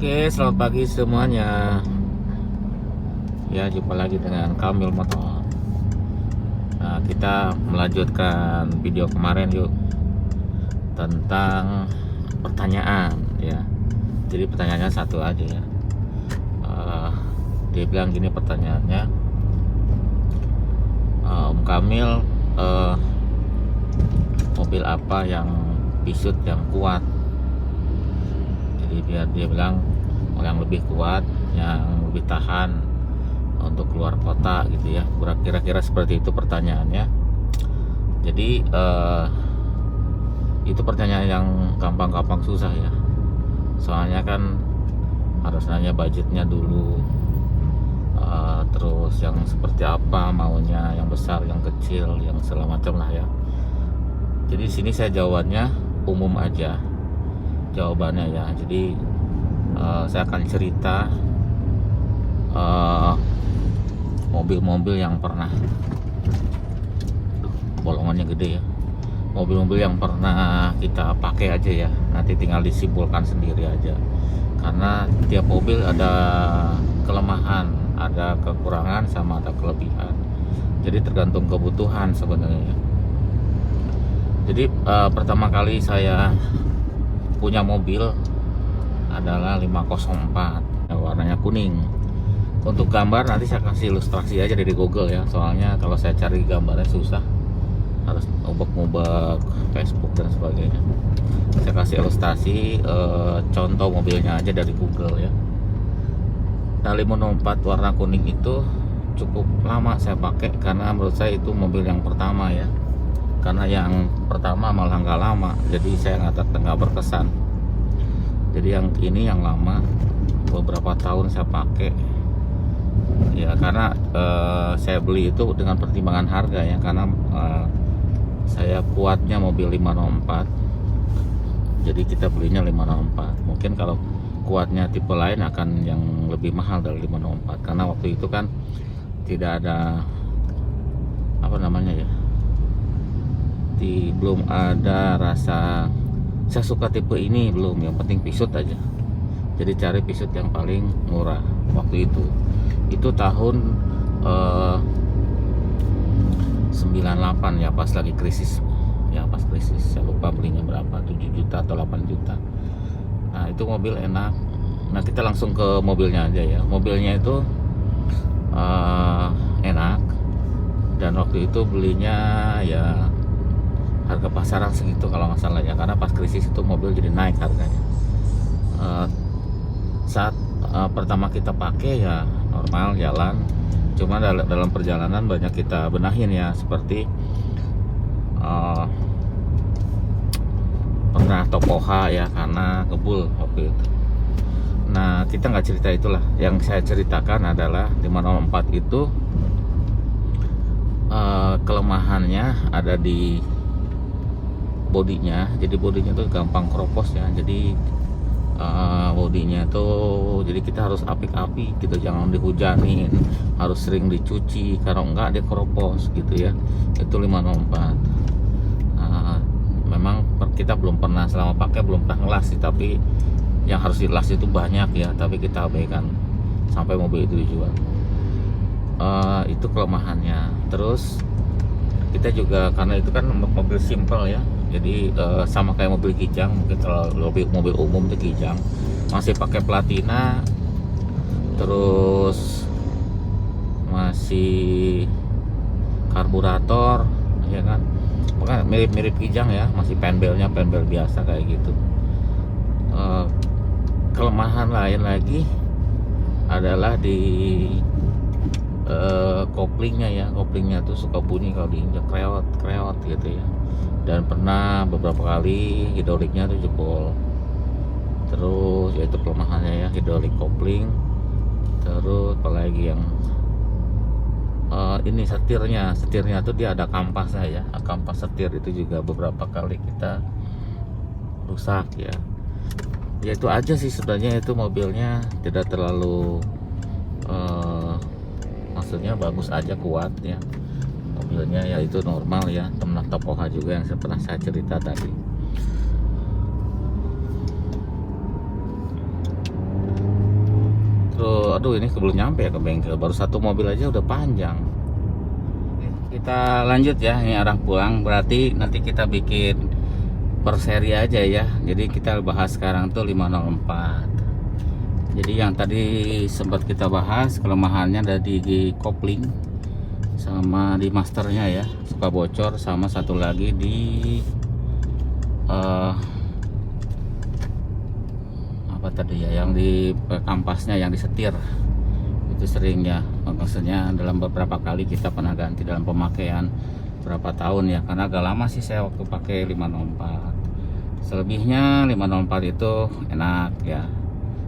Oke, selamat pagi semuanya. Ya, jumpa lagi dengan Kamil Motor. Nah, kita melanjutkan video kemarin yuk tentang pertanyaan ya. Jadi pertanyaannya satu aja ya. Dia bilang gini pertanyaannya, Om Kamil, mobil apa yang pisut yang kuat? Jadi dia bilang yang lebih kuat, yang lebih tahan untuk keluar kota gitu ya, kira-kira seperti itu pertanyaannya. Jadi itu pertanyaan yang gampang-gampang susah ya, soalnya kan harus nanya budgetnya dulu, terus yang seperti apa maunya, yang besar, yang kecil, yang segala macam lah ya. Jadi di sini saya jawabannya umum aja jawabannya ya. Jadi saya akan cerita mobil-mobil yang pernah, bolongannya gede ya, mobil-mobil yang pernah kita pakai aja ya. Nanti tinggal disimpulkan sendiri aja, karena tiap mobil ada kelemahan, ada kekurangan, sama ada kelebihan. Jadi tergantung kebutuhan sebenarnya. Jadi pertama kali saya punya mobil adalah 504, warnanya kuning. Untuk gambar nanti saya kasih ilustrasi aja dari Google ya, soalnya kalau saya cari gambarnya susah, harus ubek-ubek Facebook dan sebagainya. Saya kasih ilustrasi contoh mobilnya aja dari Google ya. Nah, 504 warna kuning itu cukup lama saya pakai, karena menurut saya itu mobil yang pertama ya. Karena yang pertama malah nggak lama, jadi saya nggak berkesan. Jadi yang ini yang lama, beberapa tahun saya pakai ya, karena saya beli itu dengan pertimbangan harga ya, karena saya kuatnya mobil 504, jadi kita belinya 504. Mungkin kalau kuatnya tipe lain akan yang lebih mahal dari 504, karena waktu itu kan tidak ada apa namanya ya, belum ada rasa saya suka tipe ini, belum. Yang penting pisut aja, jadi cari pisut yang paling murah waktu itu tahun 98 ya, pas lagi krisis ya, pas krisis. Saya lupa belinya berapa, 7 juta atau 8 juta. Nah, itu mobil enak. Nah, kita langsung ke mobilnya aja ya. Mobilnya itu enak, dan waktu itu belinya ya harga pasaran segitu kalau nggak salah ya, karena pas krisis itu mobil jadi naik harganya. Saat pertama kita pakai ya normal jalan, cuma dalam perjalanan banyak kita benahin ya, seperti pernah topoha ya, karena ngebul waktu itu. Nah, kita nggak cerita itulah. Yang saya ceritakan adalah 504 itu kelemahannya ada di bodinya. Jadi bodinya tuh gampang keropos ya. Jadi bodinya tuh, jadi kita harus apik-apik gitu, jangan dihujanin, harus sering dicuci, kalau enggak dia keropos gitu ya. Itu 504. Memang kita belum pernah, selama pakai belum pernah ngelas sih, tapi yang harus dilas itu banyak ya, tapi kita abaikan sampai mobil itu dijual. Itu kelemahannya. Terus kita juga, karena itu kan mobil simple ya, jadi sama kayak mobil Kijang, mungkin kalau mobil umum itu Kijang masih pakai platina, terus masih karburator ya kan, makanya mirip-mirip Kijang ya, masih penbelnya penbel biasa kayak gitu. Kelemahan lain lagi adalah di koplingnya ya. Koplingnya tuh suka bunyi kalau diinjak, kreot gitu ya, dan pernah beberapa kali hidroliknya tuh jebol. Terus ya itu kelemahannya ya, hidrolik kopling. Terus apalagi yang ini setirnya tuh dia ada kampasnya ya, kampas setir itu juga beberapa kali kita rusak ya. Ya itu aja sih sebenarnya, itu mobilnya tidak terlalu maksudnya bagus aja, kuat ya mobilnya ya, itu normal ya. Temen Topoha juga yang pernah saya cerita tadi. waduh ini belum nyampe ya ke bengkel, baru satu mobil aja udah panjang. Kita lanjut ya, ini arah pulang, berarti nanti kita bikin per seri aja ya. Jadi kita bahas sekarang tuh 504. Jadi yang tadi sempat kita bahas kelemahannya ada di kopling sama di masternya ya, suka bocor, sama satu lagi di apa tadi ya, yang di kampasnya yang disetir itu sering ya. Maksudnya dalam beberapa kali kita pernah ganti dalam pemakaian berapa tahun ya, karena agak lama sih saya waktu pakai 504. Selebihnya 504 itu enak ya.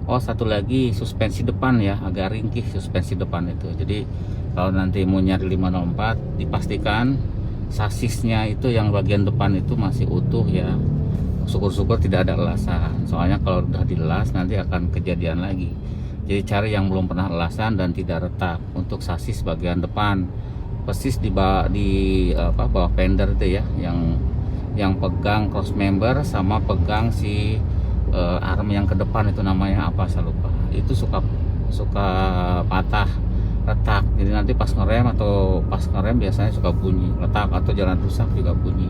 Oh satu lagi suspensi depan ya, agak ringkih suspensi depan itu. Jadi kalau nanti mau nyari 504 dipastikan sasisnya itu yang bagian depan itu masih utuh ya. Syukur-syukur tidak ada elasan, soalnya kalau udah dilas nanti akan kejadian lagi. Jadi cari yang belum pernah elasan dan tidak retak untuk sasis bagian depan, persis di bawah fender itu ya, yang pegang cross member sama pegang si arm yang ke depan itu namanya apa saya lupa. Itu suka patah, retak. Jadi nanti pas ngerem biasanya suka bunyi retak, atau jalan rusak juga bunyi.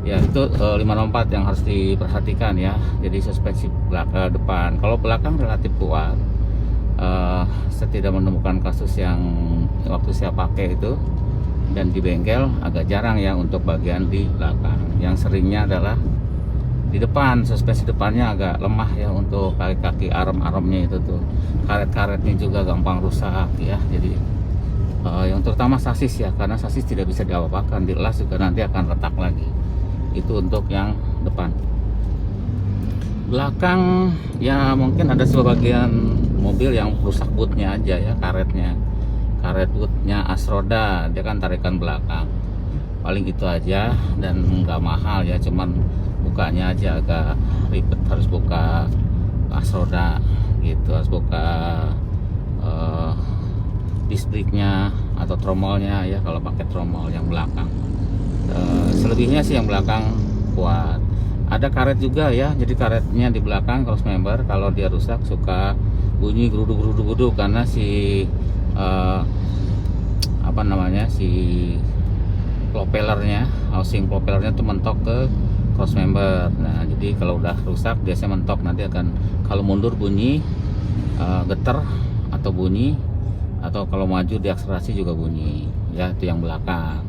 Ya itu 504 yang harus diperhatikan ya. Jadi suspensi belakang depan. Kalau belakang relatif kuat. Saya tidak menemukan kasus yang waktu saya pakai itu dan di bengkel agak jarang ya untuk bagian di belakang. Yang seringnya adalah di depan, suspensi depannya agak lemah ya untuk kaki-kaki arm-armnya itu tuh. Karet-karetnya juga gampang rusak ya. Jadi yang terutama sasis ya, karena sasis tidak bisa diapa-apakan, dilas juga nanti akan retak lagi. Itu untuk yang depan. Belakang ya mungkin ada sebagian mobil yang rusak bootnya aja ya, karet bootnya Asroda, dia kan tarikan belakang, paling itu aja. Dan nggak mahal ya, cuman bukanya aja agak ribet, harus buka Asroda gitu, harus buka disc brake-nya atau tromolnya ya kalau pakai tromol yang belakang. Selebihnya sih yang belakang kuat. Ada karet juga ya, jadi karetnya di belakang cross member kalau dia rusak suka bunyi geruduk karena si si propellernya, housing propellernya tuh mentok ke cross member. Nah jadi kalau udah rusak biasanya mentok, nanti akan kalau mundur bunyi, getar atau bunyi, atau kalau maju diakselerasi juga bunyi ya. Itu yang belakang.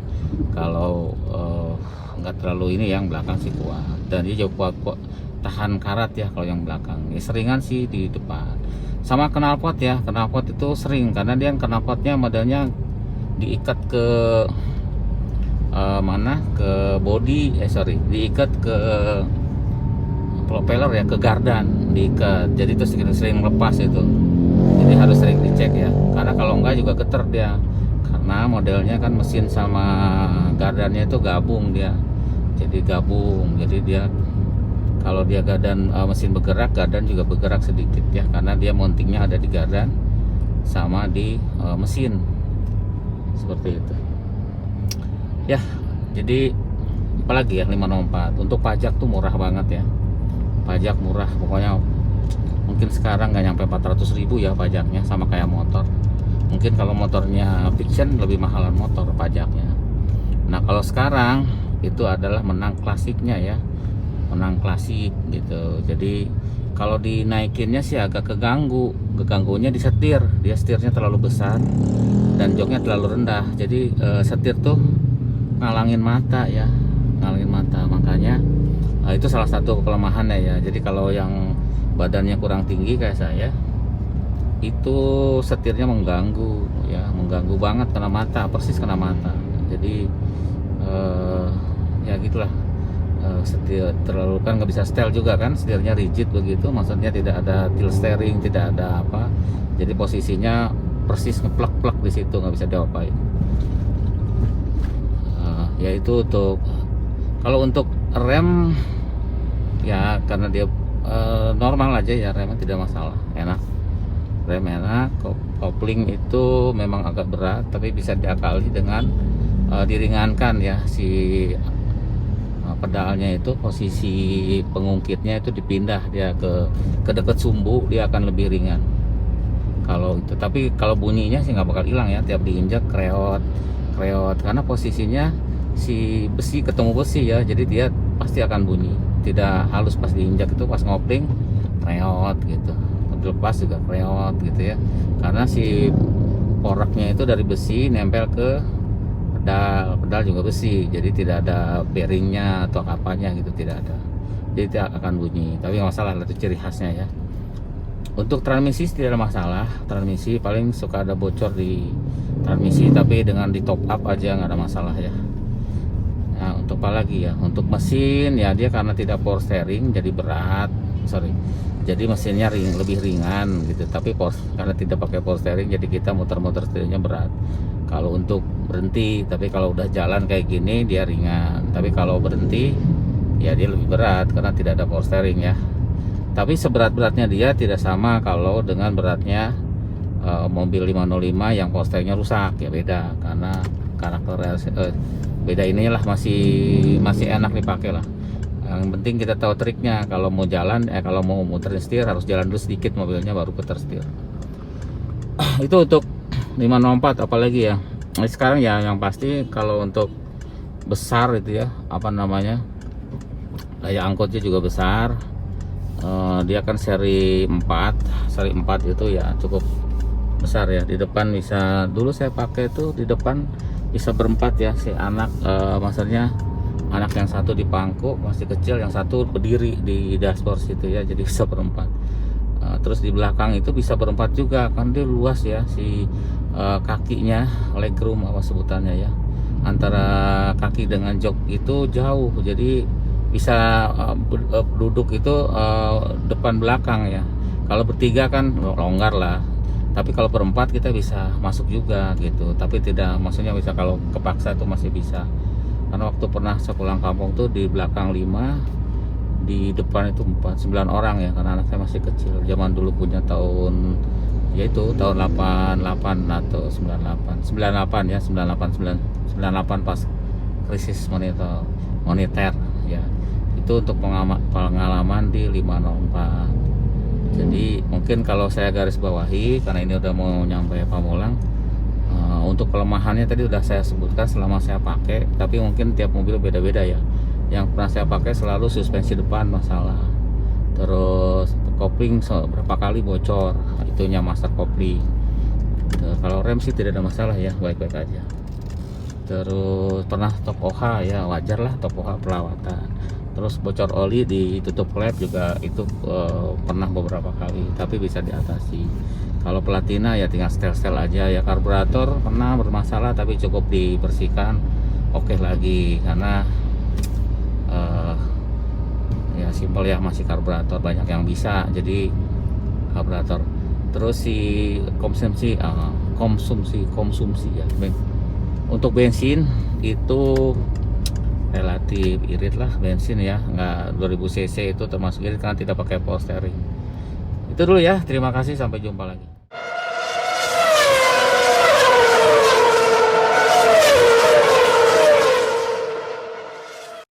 Kalau nggak terlalu ini, yang belakang sih kuat, dan dia juga kuat tahan karat ya. Kalau yang belakang ya seringan sih di depan. Sama knalpot ya, knalpot itu sering karena dia knalpotnya modelnya diikat ke ke body, diikat ke propeller ya, ke gardan diikat, jadi itu sering lepas itu. Jadi harus sering dicek ya, karena kalau enggak juga getar dia, karena modelnya kan mesin sama gardannya itu gabung dia, jadi dia kalau dia gardan mesin bergerak, gardan juga bergerak sedikit ya, karena dia mountingnya ada di gardan sama di mesin, seperti itu ya. Jadi apalagi ya 504 untuk pajak tuh murah banget ya, pajak murah pokoknya. Mungkin sekarang nggak nyampe 400.000 ya pajaknya, sama kayak motor. Mungkin kalau motornya fiction lebih mahalan motor pajaknya. Nah kalau sekarang itu adalah menang klasiknya ya, menang klasik gitu. Jadi kalau dinaikinnya sih agak keganggunya di setir, dia setirnya terlalu besar dan joknya terlalu rendah. Jadi setir tuh ngalangin mata ya, makanya itu salah satu kelemahannya ya. Jadi kalau yang badannya kurang tinggi kayak saya, itu setirnya mengganggu banget, kena mata, persis kena mata. Jadi ya gitulah, setir terlalu kan nggak bisa setel juga kan, setirnya rigid begitu, maksudnya tidak ada tilt steering, tidak ada apa, jadi posisinya persis ngeplek-plek di situ, nggak bisa diapain. Ya itu kalau untuk rem ya, karena dia normal aja ya, remnya tidak masalah, enak, rem enak. Kopling itu memang agak berat, tapi bisa diakali dengan diringankan ya, si pedalnya itu, posisi pengungkitnya itu dipindah dia ke dekat sumbu, dia akan lebih ringan. kalau itu. Tapi kalau bunyinya sih nggak bakal hilang ya, tiap diinjak kreot kreot, karena posisinya si besi ketemu besi ya, jadi dia pasti akan bunyi, tidak halus pas diinjak. Itu pas ngopling kreot gitu, lepas juga kreot gitu ya, karena si poraknya itu dari besi nempel ke pedal, pedal juga besi, jadi tidak ada bearingnya atau apanya gitu, tidak ada, jadi tidak akan bunyi. Tapi nggak masalah, itu ciri khasnya ya. Untuk transmisi tidak ada masalah, transmisi paling suka ada bocor di transmisi, tapi dengan di top up aja nggak ada masalah ya. Nah, untuk apa lagi ya, untuk mesin ya, dia karena tidak power steering jadi berat, jadi mesinnya lebih ringan gitu. Tapi karena tidak pakai power steering, jadi kita muter-muter setirnya berat kalau untuk berhenti. Tapi kalau udah jalan kayak gini dia ringan, tapi kalau berhenti ya dia lebih berat karena tidak ada power steering ya. Tapi seberat-beratnya dia tidak sama kalau dengan beratnya mobil 505 yang power steeringnya rusak ya, beda, karena karakter beda. Inilah masih enak dipakai lah. Yang penting kita tahu triknya, kalau mau jalan kalau mau muterin setir harus jalan dulu sedikit mobilnya baru putar setir. Itu untuk 504. Apalagi ya, nah, sekarang ya yang pasti kalau untuk besar itu ya, apa namanya, daya angkutnya juga besar. Dia kan seri 4 itu ya cukup besar ya. Di depan bisa, dulu saya pakai tuh di depan bisa berempat ya, si anak, maksudnya anak yang satu di pangku masih kecil, yang satu berdiri di dashboard situ ya, jadi bisa berempat. Terus di belakang itu bisa berempat juga, kan dia luas ya si kakinya, legroom apa sebutannya ya, antara kaki dengan jok itu jauh, jadi bisa duduk itu depan belakang ya. Kalau bertiga kan longgar lah, tapi kalau berempat kita bisa masuk juga gitu. Tapi tidak, maksudnya bisa kalau kepaksa itu masih bisa. Karena waktu pernah saya pulang kampung tuh di belakang 5, di depan itu 9 orang ya, karena anak saya masih kecil. Zaman dulu punya tahun, yaitu tahun 88 atau 98 ya, 98 pas krisis moneter ya. Itu untuk pengalaman di 504. Jadi mungkin kalau saya garis bawahi, karena ini udah mau nyampe Pamulang, untuk kelemahannya tadi udah saya sebutkan selama saya pakai. Tapi mungkin tiap mobil beda-beda ya. Yang pernah saya pakai selalu suspensi depan masalah, terus kopling berapa kali bocor, itunya master kopling. Kalau rem sih tidak ada masalah ya, baik-baik aja. Terus pernah top OH ya, wajar lah, top OH perawatan. Terus bocor oli di tutup klep juga itu pernah beberapa kali, tapi bisa diatasi. Kalau platina ya tinggal setel aja ya. Karburator pernah bermasalah tapi cukup dibersihkan, oke lagi, karena ya simpel ya, masih karburator, banyak yang bisa jadi karburator. Terus si konsumsi ya, untuk bensin itu relatif irit lah bensin ya, nggak 2000 cc itu termasuk irit karena tidak pakai power steering. Itu dulu ya, terima kasih, sampai jumpa lagi.